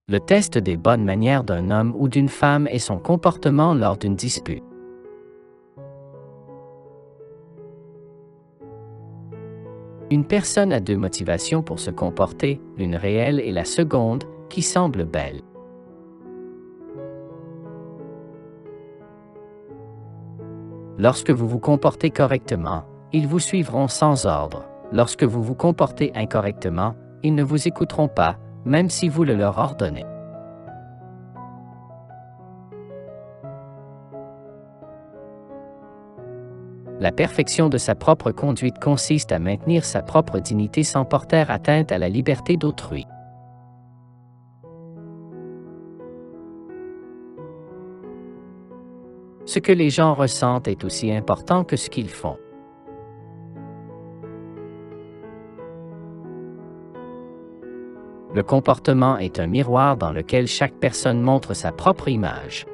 Le test des bonnes manières d'un homme ou d'une femme est son comportement lors d'une dispute. Une personne a deux motivations pour se comporter, l'une réelle et la seconde, qui semble belle. Lorsque vous vous comportez correctement, ils vous suivront sans ordre. Lorsque vous vous comportez incorrectement, ils ne vous écouteront pas, même si vous le leur ordonnez. La perfection de sa propre conduite consiste à maintenir sa propre dignité sans porter atteinte à la liberté d'autrui. Ce que les gens ressentent est aussi important que ce qu'ils font. Le comportement est un miroir dans lequel chaque personne montre sa propre image.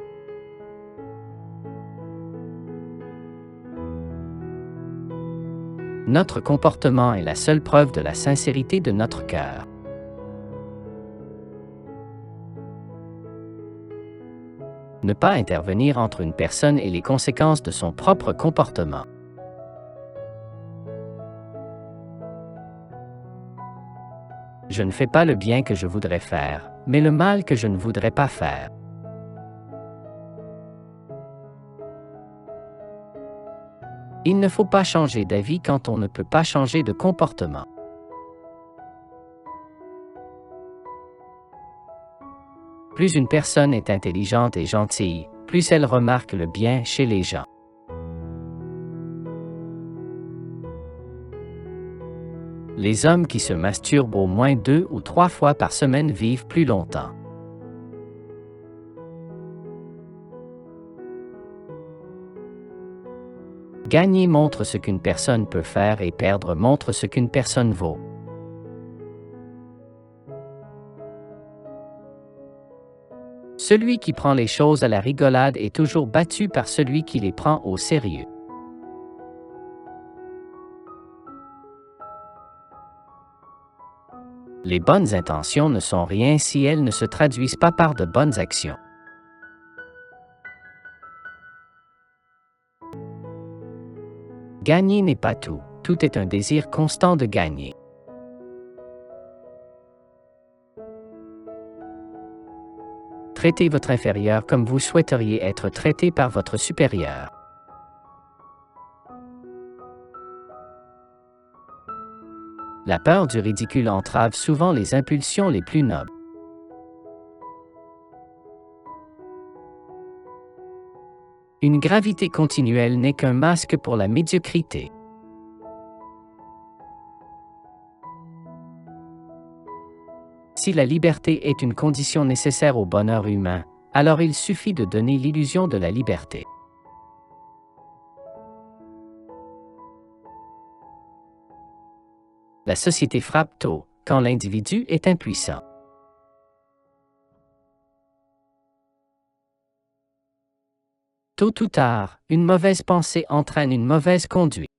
Notre comportement est la seule preuve de la sincérité de notre cœur. Ne pas intervenir entre une personne et les conséquences de son propre comportement. Je ne fais pas le bien que je voudrais faire, mais le mal que je ne voudrais pas faire. Il ne faut pas changer d'avis quand on ne peut pas changer de comportement. Plus une personne est intelligente et gentille, plus elle remarque le bien chez les gens. Les hommes qui se masturbent au moins 2 ou 3 fois par semaine vivent plus longtemps. Gagner montre ce qu'une personne peut faire et perdre montre ce qu'une personne vaut. Celui qui prend les choses à la rigolade est toujours battu par celui qui les prend au sérieux. Les bonnes intentions ne sont rien si elles ne se traduisent pas par de bonnes actions. Gagner n'est pas tout, tout est un désir constant de gagner. Traitez votre inférieur comme vous souhaiteriez être traité par votre supérieur. La peur du ridicule entrave souvent les impulsions les plus nobles. Une gravité continuelle n'est qu'un masque pour la médiocrité. Si la liberté est une condition nécessaire au bonheur humain, alors il suffit de donner l'illusion de la liberté. La société frappe tôt, quand l'individu est impuissant. Tôt ou tard, une mauvaise pensée entraîne une mauvaise conduite.